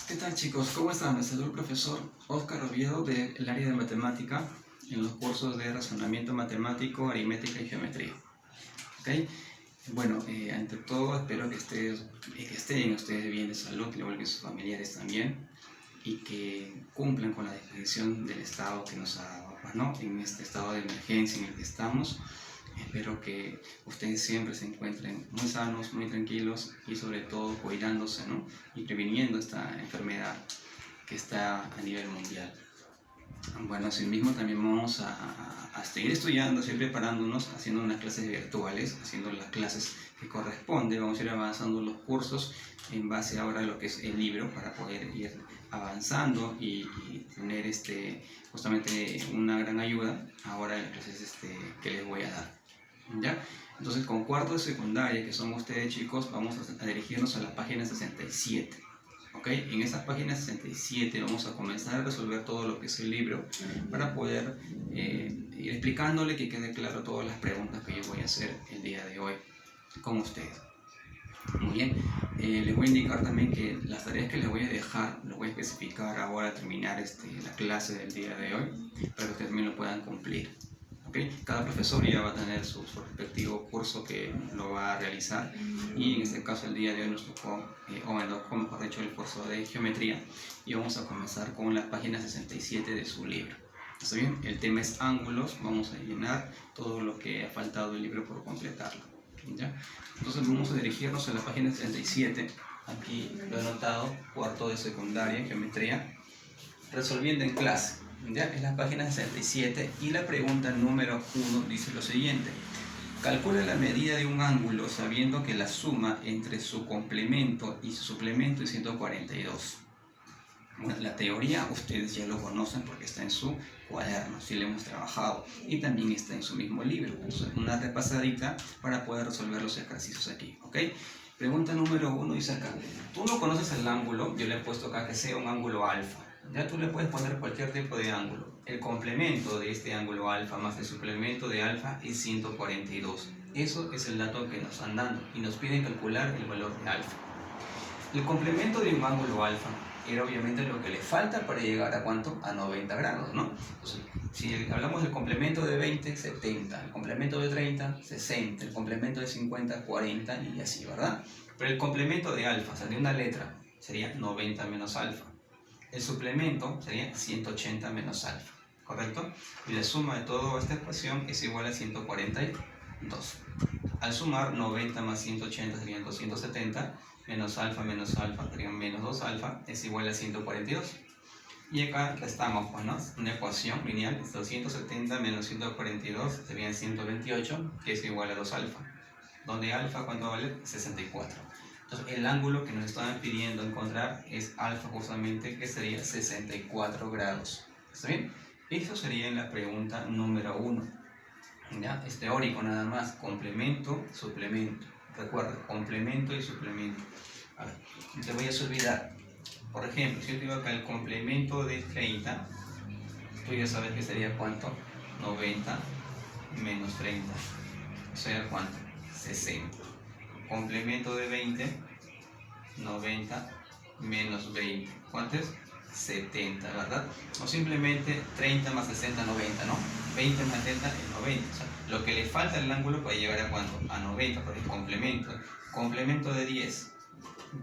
¿Qué tal, chicos? ¿Cómo están? Les saluda el profesor Óscar Oviedo del área de matemática en los cursos de razonamiento matemático, aritmética y geometría. ¿Ok? Bueno, ante todo espero que estén ustedes bien de salud, igual que sus familiares también, y que cumplan con la disposición del Estado que nos ha dado, ¿no? En este estado de emergencia en el que estamos. Espero que ustedes siempre se encuentren muy sanos, muy tranquilos y sobre todo cuidándose, ¿no? Y previniendo esta enfermedad que está a nivel mundial. Bueno, asimismo también vamos a seguir estudiando, seguir preparándonos, haciendo unas clases virtuales, haciendo las clases que corresponden. Vamos a ir avanzando los cursos en base ahora a lo que es el libro para poder ir avanzando y tener justamente una gran ayuda ahora en las clases que les voy a dar. ¿Ya? Entonces, con cuarto de secundaria, que son ustedes, chicos, vamos a dirigirnos a la página 67. ¿Ok? En esa página 67 vamos a comenzar a resolver todo lo que es el libro para poder ir explicándole, que quede claro todas las preguntas que yo voy a hacer el día de hoy con ustedes. Muy bien, les voy a indicar también que las tareas que les voy a dejar, las voy a especificar ahora al terminar la clase del día de hoy, para que ustedes también lo puedan cumplir. ¿Okay? Cada profesor ya va a tener su respectivo curso que lo va a realizar, y en este caso el día de hoy nos tocó, o mejor dicho, el curso de geometría, y vamos a comenzar con la página 67 de su libro. ¿Está bien? El tema es ángulos, vamos a llenar todo lo que ha faltado del libro por completarlo. ¿Ya? Entonces vamos a dirigirnos a la página 67, aquí lo he anotado, cuarto de secundaria, geometría, resolviendo en clase. Ya, es la página 67 y la pregunta número 1 dice lo siguiente: calcula la medida de un ángulo sabiendo que la suma entre su complemento y su suplemento es 142. Bueno, la teoría ustedes ya lo conocen porque está en su cuaderno, si lo hemos trabajado, y también está en su mismo libro. Entonces, una repasadita para poder resolver los ejercicios aquí, ¿ok? Pregunta número 1 dice acá: tú no conoces el ángulo, yo le he puesto acá que sea un ángulo alfa. Ya tú le puedes poner cualquier tipo de ángulo. El complemento de este ángulo alfa más el suplemento de alfa es 142. Eso es el dato que nos están dando y nos piden calcular el valor de alfa. El complemento de un ángulo alfa era obviamente lo que le falta para llegar a ¿cuánto? A 90 grados, ¿no? Entonces, si hablamos del complemento de 20, 70, el complemento de 30, 60, el complemento de 50, 40 y así, ¿verdad? Pero el complemento de alfa, o sea, de una letra, sería 90 menos alfa. El suplemento sería 180 menos alfa, ¿correcto? Y la suma de toda esta ecuación es igual a 142. Al sumar 90 más 180 serían 270, menos alfa serían menos 2 alfa, es igual a 142. Y acá restamos, pues, ¿no? Una ecuación lineal, 270 menos 142 serían 128, que es igual a 2 alfa. Donde alfa, ¿cuánto vale? 64. Entonces, el ángulo que nos estaban pidiendo encontrar es alfa, justamente, que sería 64 grados. ¿Está bien? Eso sería en la pregunta número 1. ¿Ya? Es teórico nada más, complemento, suplemento. Recuerda, complemento y suplemento. A ver, te voy a olvidar. Por ejemplo, si yo te digo acá el complemento de 30, tú ya sabes que sería ¿cuánto? 90 menos 30. O sea, ¿cuánto? 60. Complemento de 20, 90 menos 20. ¿Cuánto es? 70, ¿verdad? O simplemente 30 más 60, 90, ¿no? 20 más 70 es 90. O sea, lo que le falta al ángulo puede llegar a ¿cuánto? A 90, porque es complemento. Complemento de 10,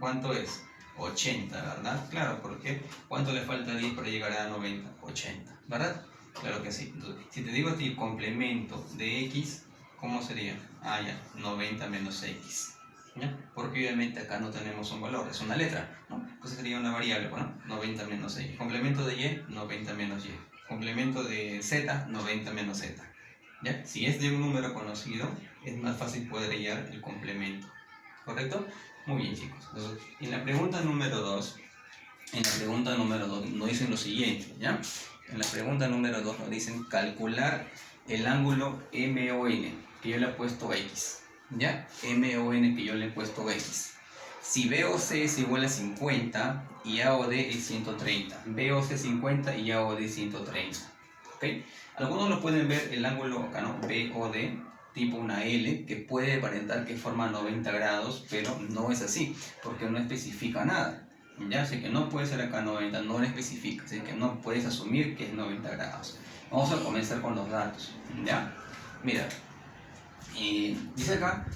¿cuánto es? 80, ¿verdad? Claro, porque ¿cuánto le falta a 10 para llegar a 90? 80, ¿verdad? Claro que sí. Entonces, si te digo a ti complemento de x, ¿cómo sería? Ah, ya, 90 menos x. ¿Ya? Porque obviamente acá no tenemos un valor, es una letra, ¿no? Entonces sería una variable, bueno, 90 menos x. Complemento de y, 90 menos y. Complemento de z, 90 menos z. ¿Ya? Si es de un número conocido, es más fácil poder hallar el complemento. ¿Correcto? Muy bien, chicos. Entonces, en la pregunta número 2, nos dicen lo siguiente, ¿ya? En la pregunta número 2 nos dicen calcular el ángulo MON, que yo le he puesto X. ¿Ya? MON que yo le he puesto X. Si BOC es igual a 50 y AOD es 130. BOC 50 y AOD 130. ¿Ok? Algunos lo pueden ver el ángulo acá, ¿no? BOD, tipo una L, que puede aparentar que forma 90 grados, pero no es así, porque no especifica nada. Ya, así que no puede ser acá 90, no lo especifica, así que no puedes asumir que es 90 grados. Vamos a comenzar con los datos, ¿ya? Mira, dice acá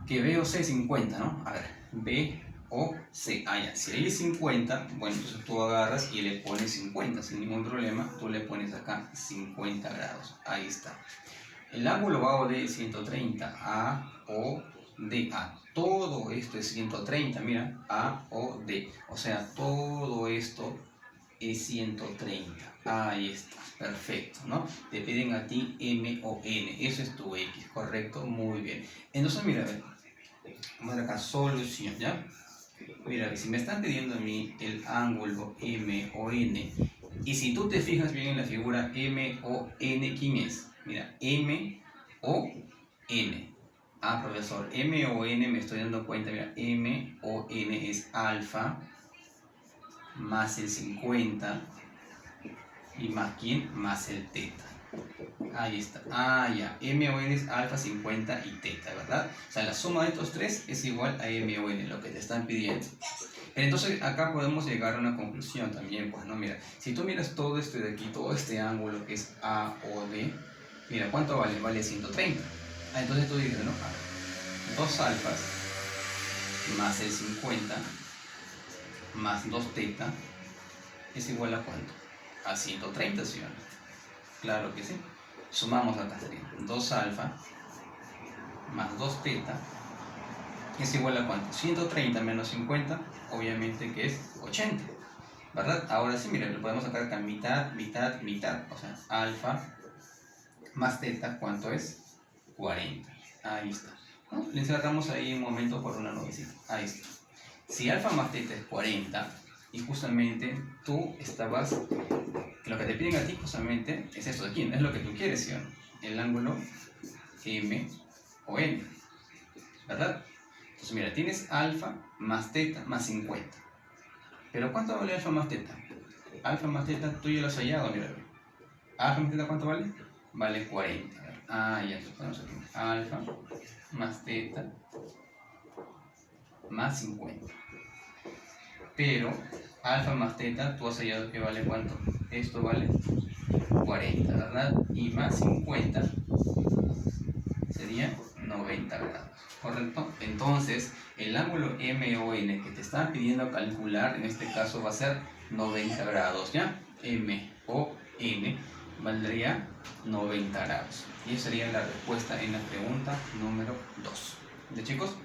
que B o C es 50, ¿no? A ver, B o C, ya. Si ahí es 50, bueno, entonces tú agarras y le pones 50 sin ningún problema, tú le pones acá 50 grados, ahí está. El ángulo AOD es 130, AOD, todo esto es 130, mira, AOD, o sea, todo esto es 130, ahí está, perfecto, ¿no? Te piden a ti M o N, eso es tu X, ¿correcto? Muy bien. Entonces, mira, a ver, vamos a ver acá, solución, ¿ya? Mira, si me están pidiendo a mí el ángulo M o N, y si tú te fijas bien en la figura M o N, ¿quién es? Mira, M o N. Profesor, M o N me estoy dando cuenta, mira, M o N es alfa más el 50 y más quién, más el teta. Ahí está. Ya. M o N es alfa, 50 y teta, ¿verdad? O sea, la suma de estos tres es igual a M o N, lo que te están pidiendo. Entonces, acá podemos llegar a una conclusión también, pues, ¿no? Mira, si tú miras todo este de aquí, todo este ángulo que es AOD, mira, ¿cuánto vale? Vale 130. Entonces tú dices, ¿no? 2 alfas más el 50 más 2 teta es igual a ¿cuánto? A 130, ¿sí o no? Claro que sí. Sumamos acá, sería 2 alfa más 2 teta es igual a ¿cuánto? 130 menos 50, obviamente que es 80, ¿verdad? Ahora sí, mira, lo podemos sacar acá mitad, mitad, mitad, o sea, alfa más teta, ¿cuánto es? 40, ahí está, ¿no? Le encerramos ahí un momento por una nubecita, ahí está. Si alfa más teta es 40, y justamente tú estabas, lo que te piden a ti justamente es esto de aquí, no es lo que tú quieres, ¿sí o no? El ángulo M o N, ¿verdad? Entonces mira, tienes alfa más teta más 50. ¿Pero cuánto vale alfa más teta? Alfa más teta, tú ya lo has hallado, mira. Alfa más teta, ¿cuánto vale? Vale 40. Ya, entonces ponemos aquí. Alfa más teta más 50. Pero alfa más teta, tú has hallado que vale ¿cuánto? Esto vale 40, ¿verdad? Y más 50 sería 90 grados, ¿correcto? Entonces, el ángulo M o N que te están pidiendo calcular, en este caso va a ser 90 grados, ¿ya? M o N valdría 90 grados. Y esa sería la respuesta en la pregunta número 2. ¿De chicos?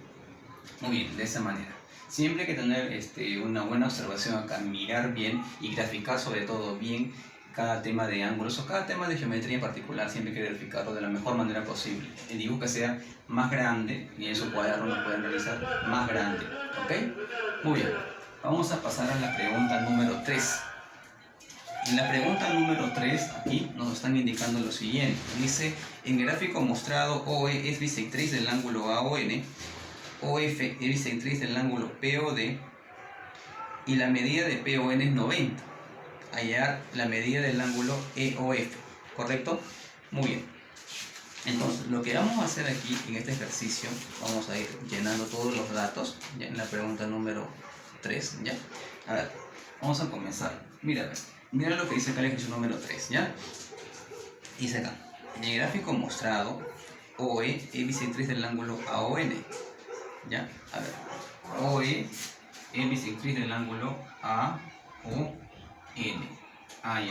Muy bien, de esa manera. Siempre hay que tener una buena observación acá, mirar bien y graficar sobre todo bien cada tema de ángulos o cada tema de geometría en particular. Siempre hay que verificarlo de la mejor manera posible. El dibujo que sea más grande, y en su cuaderno lo pueden realizar más grande, ¿ok? Muy bien, vamos a pasar a la pregunta número 3. En la pregunta número 3, aquí nos están indicando lo siguiente. Dice, en el gráfico mostrado, OE es bisectriz del ángulo AON, OF es bisectriz del ángulo POD y la medida de PON es 90. Hallar la medida del ángulo EOF, ¿correcto? Muy bien. Entonces, lo que vamos a hacer aquí en este ejercicio, vamos a ir llenando todos los datos, ya en la pregunta número 3, ¿ya? A ver, vamos a comenzar. Mira lo que dice acá el ejercicio número 3, ¿ya? Dice acá, en el gráfico mostrado, OE es bisectriz del ángulo AON, ¿ya? A ver, OE es bisectriz del ángulo AON. Ya,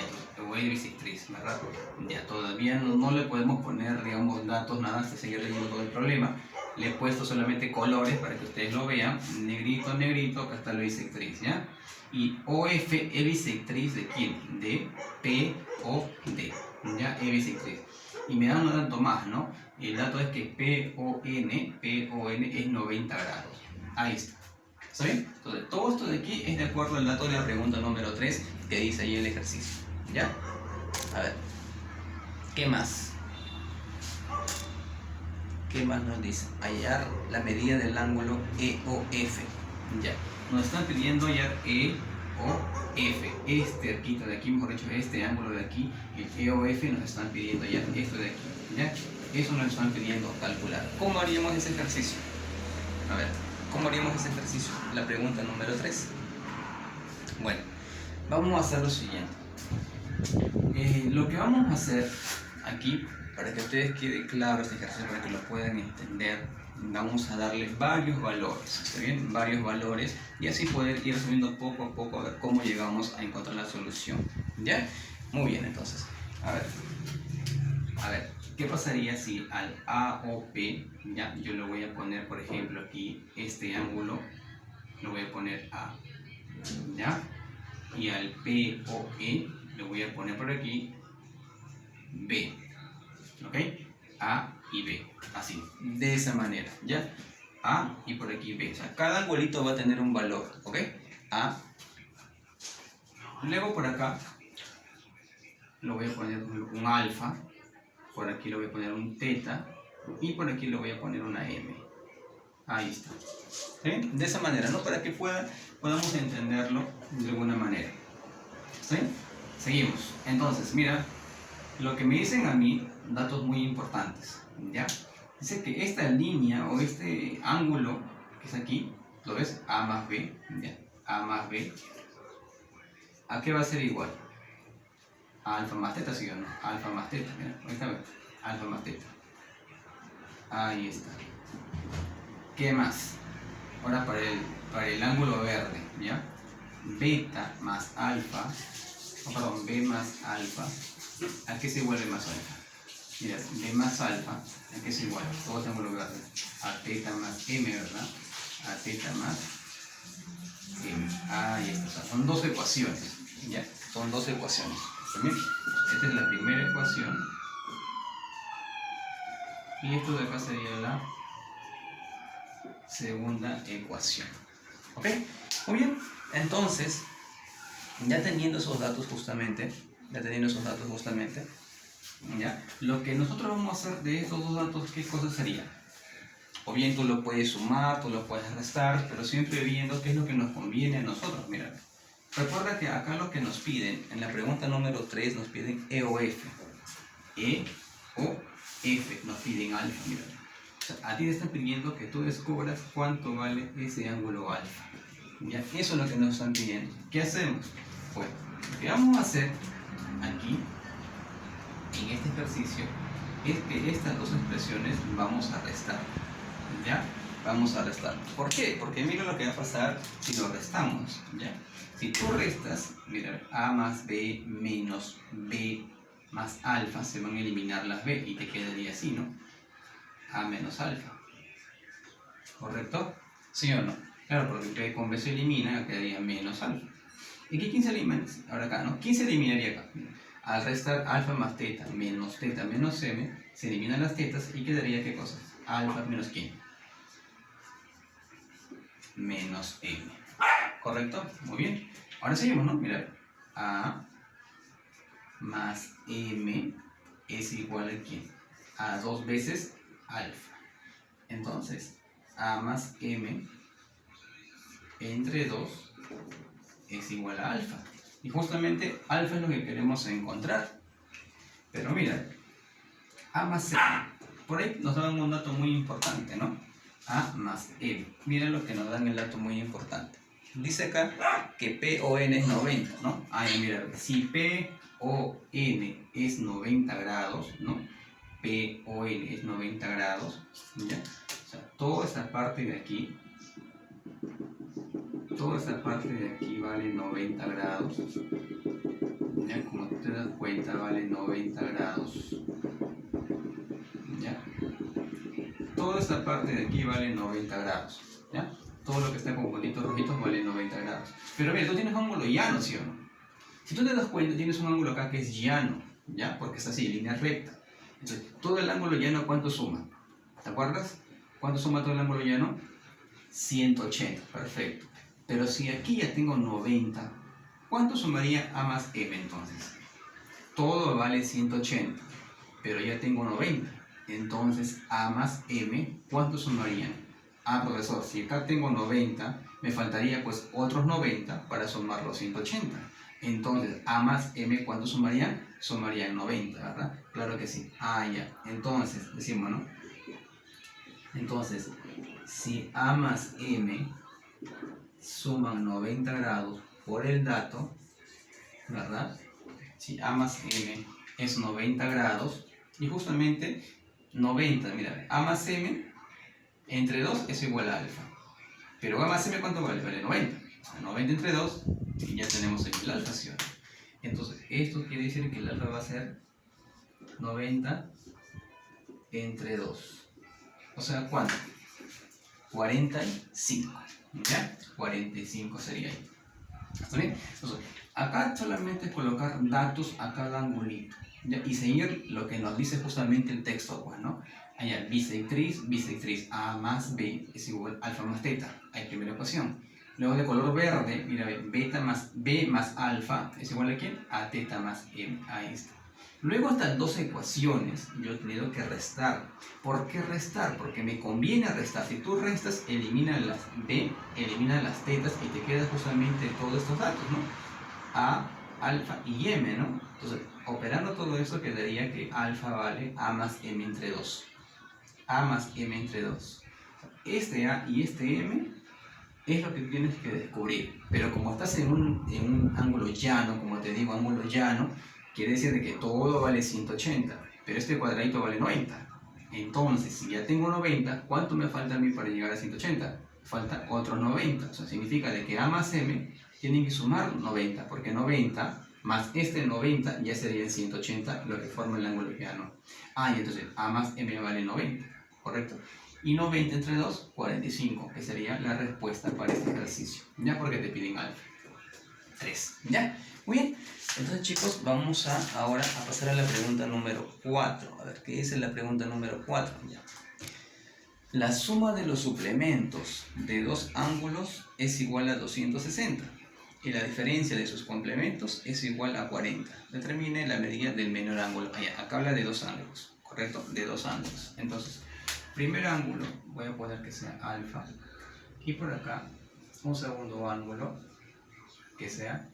OE es bisectriz, ¿verdad? Ya, todavía no le podemos poner, digamos, datos, nada, hasta seguir leyendo todo el problema. Le he puesto solamente colores para que ustedes lo vean, negrito, negrito, acá está la bisectriz, ¿ya? Y OF es bisectriz ¿de quién? De POD, ¿ya? Es bisectriz. Y me da un dato más, ¿no? El dato es que PON es 90 grados. Ahí está. ¿Está bien? Entonces, todo esto de aquí es de acuerdo al dato de la pregunta número 3 que dice ahí el ejercicio. ¿Ya? A ver. ¿Qué más? ¿Qué más nos dice? Hallar la medida del ángulo EOF. Ya. Nos están pidiendo hallar EOF. Este arquito de aquí, mejor dicho, este ángulo de aquí, el EOF, nos están pidiendo hallar esto de aquí. ¿Ya? Eso nos están pidiendo calcular. ¿Cómo haríamos ese ejercicio? A ver, ¿cómo haríamos ese ejercicio? La pregunta número 3. Bueno, vamos a hacer lo siguiente. Lo que vamos a hacer aquí, para que a ustedes quede claro este ejercicio, para que lo puedan entender, vamos a darle varios valores, ¿está bien? Varios valores, y así poder ir subiendo poco a poco a ver cómo llegamos a encontrar la solución, ¿ya? Muy bien, entonces, a ver, ¿qué pasaría si al AOP, ya, yo le voy a poner, por ejemplo, aquí este ángulo, lo voy a poner A, ¿ya? Y al POE le voy a poner por aquí B, ¿ok? A y B, así, de esa manera, ¿ya? A y por aquí B, o sea, cada angulito va a tener un valor, ¿ok? A, luego por acá lo voy a poner un alfa, por aquí le voy a poner un teta y por aquí le voy a poner una M. Ahí está. ¿Sí? De esa manera, ¿no? Para que podamos entenderlo de alguna manera. ¿Sí? Seguimos. Entonces, mira, lo que me dicen a mí, datos muy importantes, ¿ya? Dice que esta línea o este ángulo que es aquí, ¿lo ves? A más B, ¿ya? A más B, ¿a qué va a ser igual? A alfa más teta, ¿sí o no? Alfa más teta, mira, ahí está, alfa más teta. Ahí está. ¿Qué más? Ahora para el ángulo verde, ¿ya? Beta más alfa, perdón, B más alfa, ¿a qué se vuelve más alfa? Mira, B más alfa, ¿a qué es igual? Todo este ángulo verde. A teta más M, ¿verdad? A teta más M. Ahí está. O sea, son dos ecuaciones, ¿ya? Son dos ecuaciones. ¿También? Esta es la primera ecuación. Y esto de acá sería la segunda ecuación. ¿Ok? Muy bien. Entonces, ya teniendo esos datos justamente, ¿ya? Lo que nosotros vamos a hacer de estos dos datos, ¿qué cosa sería? O bien tú lo puedes sumar, tú lo puedes restar, pero siempre viendo qué es lo que nos conviene a nosotros. Mira, recuerda que acá lo que nos piden, en la pregunta número 3 nos piden E o F. E o F, nos piden alfa, mira. O sea, a ti te están pidiendo que tú descubras cuánto vale ese ángulo alfa. ¿Ya? Eso es lo que nos están pidiendo. ¿Qué hacemos? Bueno, lo que vamos a hacer aquí, en este ejercicio, es que estas dos expresiones vamos a restar. ¿Ya? Vamos a restar. ¿Por qué? Porque mira lo que va a pasar si lo restamos, ¿ya? Si tú restas, mira, A más B menos B más alfa, se van a eliminar las B y te quedaría así, ¿no? A menos alfa. ¿Correcto? ¿Sí o no? Claro, porque con B se elimina, quedaría menos alfa. ¿Y qué quién se elimina? Ahora acá, ¿no? ¿Quién se eliminaría acá? Al restar alfa más teta menos M, se eliminan las tetas y quedaría ¿qué cosa? Alfa menos quién? Menos M. ¿Correcto? Muy bien. Ahora seguimos, ¿no? Mira, A más M es igual a ¿quién? A 2 veces alfa. Entonces, A más M entre 2 es igual a alfa. Y justamente alfa es lo que queremos encontrar. Pero mira, A más M. Por ahí nos dan un dato muy importante, ¿no? A más M. Mira lo que nos dan el dato muy importante. Dice acá que PON es 90, ¿no? Ahí mira, si PON es 90 grados, ¿no? PON es 90 grados, ¿ya? O sea, toda esta parte de aquí vale 90 grados, ¿ya? Como te das cuenta, vale 90 grados, ¿ya? Toda esta parte de aquí vale 90 grados, ¿ya? Todo lo que está con bonitos rojitos vale 90 grados. Pero mira, tú tienes un ángulo llano, ¿sí o no? Si tú te das cuenta, tienes un ángulo acá que es llano, ¿ya? Porque es así, línea recta. Entonces, todo el ángulo llano, ¿cuánto suma? ¿Te acuerdas? ¿Cuánto suma todo el ángulo llano? 180, perfecto. Pero si aquí ya tengo 90, ¿cuánto sumaría A más M entonces? Todo vale 180, pero ya tengo 90. Entonces, A más M, ¿cuánto sumarían? Ah, profesor, si acá tengo 90, me faltaría pues otros 90 para sumar los 180. Entonces, A más M, ¿cuánto sumarían? Sumarían 90, ¿verdad? Claro que sí. Ah, ya. Entonces, decimos, ¿no? Entonces, si A más M suman 90 grados, por el dato, ¿verdad? Si A más M es 90 grados, y justamente 90, mira, A más M entre 2 es igual a alfa. Pero A más M, ¿cuánto vale? Vale 90. O sea, 90 entre 2, y ya tenemos aquí el alfa, ¿sí o no? Entonces, esto quiere decir que el alfa va a ser 90 entre 2. O sea, ¿cuánto? 45. ¿Ya? 45 sería ahí. ¿Está bien? Entonces, acá solamente colocar datos a cada angulito, ¿ya? Y seguir lo que nos dice justamente el texto, pues, ¿no? Allá, bisectriz A más B es igual a alfa más teta. Hay primera ecuación. Luego de color verde, mira, beta más B más alfa es igual a ¿quién? A teta más M. Ahí está. Luego estas dos ecuaciones yo he tenido que restar. ¿Por qué restar? Porque me conviene restar. Si tú restas, elimina las B, elimina las tetas y te queda justamente todos estos datos, ¿no? A, alfa y M, ¿no? Entonces, operando todo eso quedaría que alfa vale A más M entre 2. A más M entre 2. Este A y este M es lo que tienes que descubrir. Pero como estás en un ángulo llano, como te digo, ángulo llano, quiere decir de que todo vale 180, pero este cuadradito vale 90. Entonces, si ya tengo 90, ¿cuánto me falta a mí para llegar a 180? Falta otro 90. O sea, significa de que A más M tienen que sumar 90, porque 90 más este 90 ya sería 180, lo que forma el ángulo llano. Y entonces A más M vale 90, ¿correcto? Y 90 entre 2, 45, que sería la respuesta para este ejercicio. ¿Ya? Porque te piden alfa. 3. ¿Ya? Muy bien. Entonces, chicos, vamos ahora a pasar a la pregunta número 4. A ver, ¿qué dice la pregunta número 4? Ya. La suma de los suplementos de dos ángulos es igual a 260. Y la diferencia de sus complementos es igual a 40. Determine la medida del menor ángulo. Acá habla de dos ángulos, ¿correcto? De dos ángulos. Entonces, primer ángulo, voy a poner que sea alfa. Y por acá, un segundo ángulo, que sea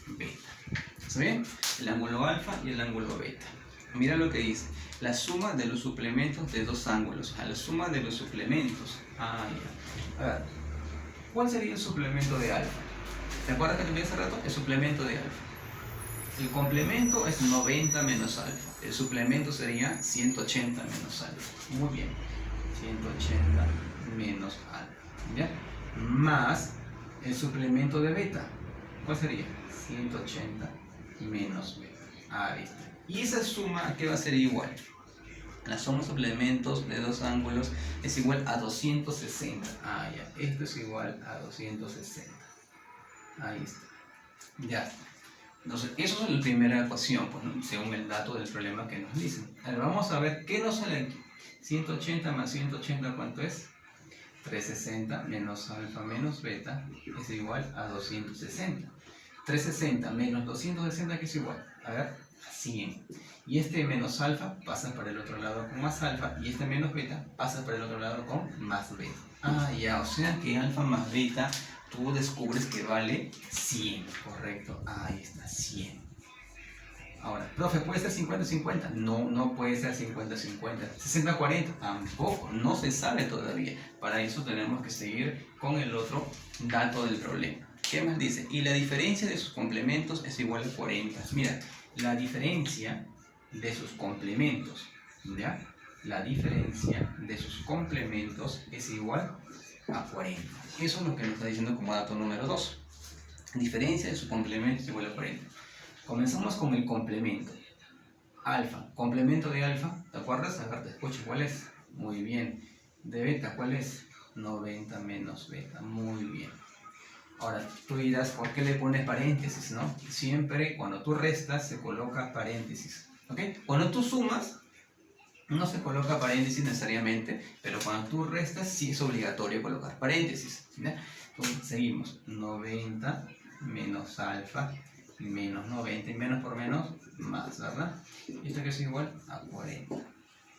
beta. ¿Está bien? El ángulo alfa y el ángulo beta. Mira lo que dice. La suma de los suplementos de dos ángulos. A la suma de los suplementos. Ya. A ver, ¿cuál sería el suplemento de alfa? ¿Te acuerdas que te vi hace rato? El suplemento de alfa. El complemento es 90 menos alfa. El suplemento sería 180 menos alfa. Muy bien. 180 menos alfa. ¿Ya? Más el suplemento de beta. ¿Cuál sería? 180 menos beta. Ahí está. Y esa suma, ¿qué va a ser igual? La suma de suplementos de dos ángulos es igual a 260. Ya. Esto es igual a 260. Ahí está. Ya. Entonces, eso es la primera ecuación, pues, ¿no? Según el dato del problema que nos dicen. Ahora vamos a ver qué nos sale aquí. 180 más 180, ¿cuánto es? 360 menos alfa menos beta es igual a 260. 360 menos 260, ¿qué es igual? A ver, a 100. Y este menos alfa pasa para el otro lado con más alfa, y este menos beta pasa para el otro lado con más beta. Ya, o sea que alfa más beta tú descubres que vale 100, ¿correcto? Ahí está, 100. Ahora, profe, ¿puede ser 50-50? No, no puede ser 50-50. 60-40, tampoco, no se sabe todavía. Para eso tenemos que seguir con el otro dato del problema. ¿Qué más dice? Y la diferencia de sus complementos es igual a 40. Mira, la diferencia de sus complementos, ¿ya? La diferencia de sus complementos es igual a 40. Eso es lo que nos está diciendo como dato número 2. Diferencia de sus complementos es igual a 40. Comenzamos con el complemento. Alfa, complemento de alfa, ¿te acuerdas? A ver, te escucho, ¿cuál es? Muy bien. De beta, ¿cuál es? 90 menos beta, muy bien. Ahora, tú dirás, ¿por qué le pones paréntesis, no? Siempre cuando tú restas se coloca paréntesis, ¿ok? Cuando tú sumas, no se coloca paréntesis necesariamente, pero cuando tú restas sí es obligatorio colocar paréntesis, ¿ya? Entonces, seguimos. 90 menos alfa menos 90, y menos por menos, más, ¿verdad? Y esto que es igual a 40.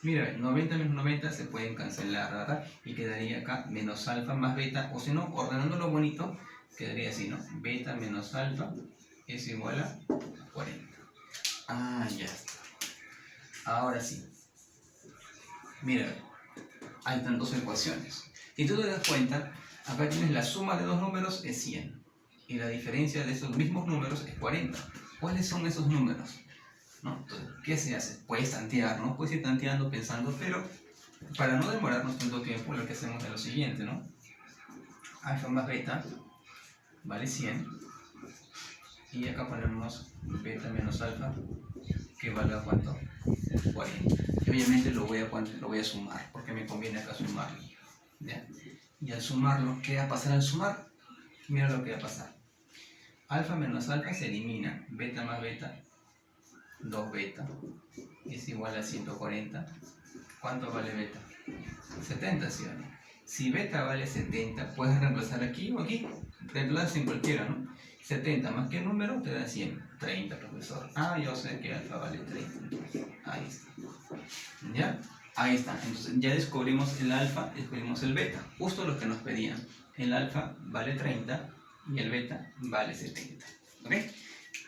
Mira, 90 menos 90 se pueden cancelar, ¿verdad? Y quedaría acá menos alfa más beta, o si no, ordenándolo bonito, quedaría así, ¿no? Beta menos alfa es igual a 40. Ya está. Ahora sí. Mira, hay tantas ecuaciones. Si tú te das cuenta, acá tienes la suma de dos números es 100. y la diferencia de esos mismos números es 40. ¿Cuáles son esos números? ¿No? Entonces, ¿qué se hace? Puedes tantear, ¿no? Puedes ir tanteando, pensando, pero para no demorarnos tanto tiempo, lo que hacemos es lo siguiente, ¿no? Alfa más beta vale 100, y acá ponemos beta menos alfa, que valga ¿cuánto? 40. Y obviamente lo voy a sumar, porque me conviene acá sumarlo, ¿ya? Y al sumarlo, ¿qué va a pasar al sumar? Mira lo que va a pasar. Alfa menos alfa se elimina, beta más beta, 2 beta, es igual a 140. ¿Cuánto vale beta? 70, ¿sí o no? Si beta vale 70, puedes reemplazar aquí o aquí. Reemplaza en cualquiera, ¿no? 70 más qué número te da 100. 30, profesor. Ah, yo sé que alfa vale 30. Entonces, ahí está. ¿Ya? Ahí está. Entonces ya descubrimos el alfa, descubrimos el beta. Justo lo que nos pedían. El alfa vale 30 y el beta vale 70. ¿Ok?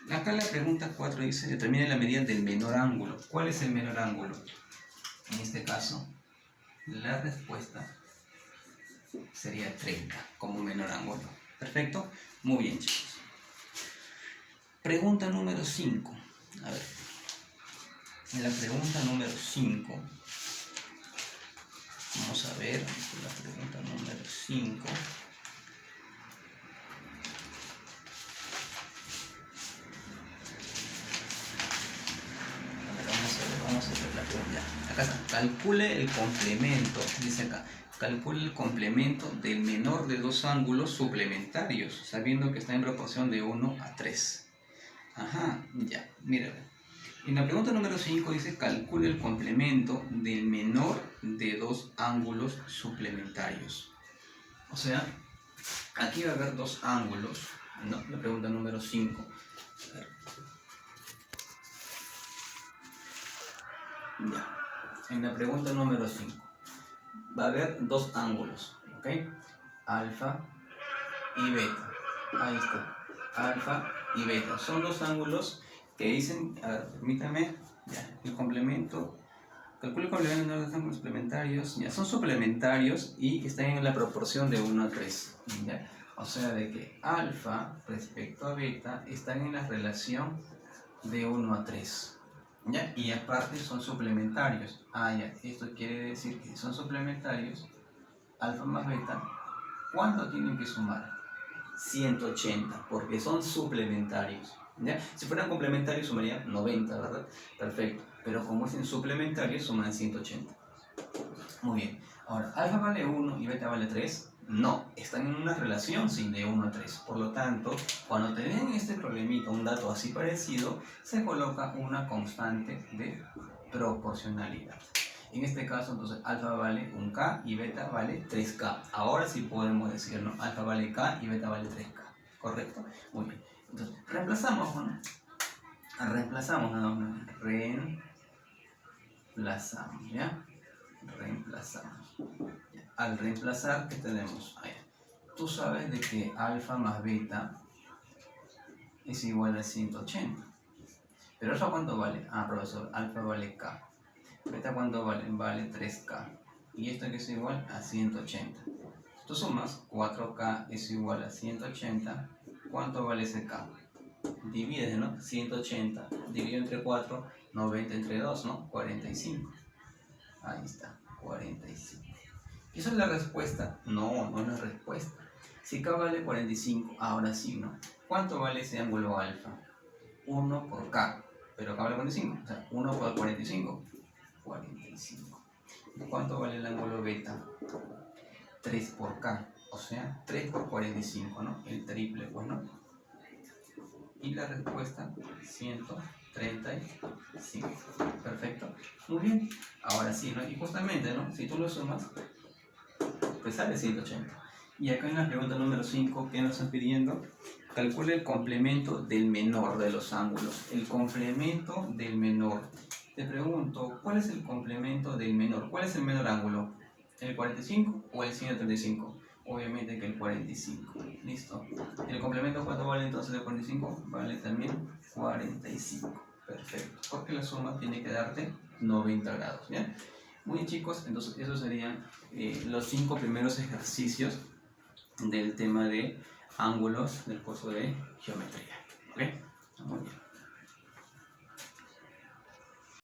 Acá la pregunta 4 dice, determine la medida del menor ángulo. ¿Cuál es el menor ángulo? En este caso, la respuesta sería 30 como menor ángulo. ¿Perfecto? Muy bien, chicos. Pregunta número 5. A ver. En la pregunta número 5, vamos a ver la pregunta número 5. Vamos a ver la pregunta. Acá está. Calcule el complemento, dice acá. Calcule el complemento del menor de dos ángulos suplementarios, sabiendo que está en proporción de 1 a 3. Ajá, ya, mira. En la pregunta número 5 dice, calcule el complemento del menor de dos ángulos suplementarios. O sea, aquí va a haber dos ángulos, ¿no? La pregunta número 5. Ya, en la pregunta número 5 va a haber dos ángulos, ¿ok? Alfa y beta. Ahí está, alfa y beta. Son dos ángulos que dicen, a ver, permítame, ya, el complemento, calcula el complemento de los ángulos suplementarios, ya, son suplementarios y están en la proporción de 1 a 3, ¿ya? O sea, de que alfa respecto a beta están en la relación de 1 a 3. ¿Ya? Y aparte son suplementarios. Ah, ya, esto quiere decir que son suplementarios, alfa más beta, ¿cuánto tienen que sumar? 180, porque son suplementarios. ¿Ya? Si fueran complementarios sumarían 90, ¿verdad? Perfecto. Pero como es en suplementarios, suman 180. Muy bien. Ahora, alfa vale 1 y beta vale 3. No, están en una relación sí, de 1 a 3. Por lo tanto, cuando te den este problemita, un dato así parecido, se coloca una constante de proporcionalidad. En este caso, entonces, alfa vale 1K y beta vale 3K. Ahora sí podemos decir, ¿no? Alfa vale K y beta vale 3K. ¿Correcto? Muy bien. Entonces, reemplazamos, ¿no? Reemplazamos, ¿no? Reemplazamos, ¿ya? Reemplazamos. Al reemplazar, ¿qué tenemos? Ahí. Tú sabes de que alfa más beta es igual a 180. ¿Pero alfa cuánto vale? Ah, profesor, alfa vale K. ¿Beta cuánto vale? Vale 3K. Y esto que es igual a 180. Tú sumas, 4K es igual a 180. ¿Cuánto vale ese K? Divide, ¿no? 180 dividido entre 4, 90 entre 2, ¿no? 45. Ahí está, 45. ¿Eso es la respuesta? No, no es la respuesta. Si K vale 45, ahora sí, ¿no? ¿Cuánto vale ese ángulo alfa? 1 por K, pero K vale 45, o sea, 1 por 45, 45. ¿Cuánto vale el ángulo beta? 3 por K, o sea, 3 por 45, ¿no? El triple, pues, ¿no? Y la respuesta, 135. Perfecto. Muy bien. Ahora sí, ¿no? Y justamente, ¿no? Si tú lo sumas, pues sale 180. Y acá en la pregunta número 5, ¿qué nos están pidiendo? Calcule el complemento del menor de los ángulos. El complemento del menor. Te pregunto, ¿cuál es el complemento del menor? ¿Cuál es el menor ángulo? ¿El 45 o el 135? Obviamente que el 45. ¿Listo? ¿El complemento cuánto vale entonces el 45? Vale también 45. Perfecto. Porque la suma tiene que darte 90 grados. ¿Bien? Muy bien, chicos. Entonces esos serían los 5 primeros ejercicios del tema de ángulos del curso de geometría.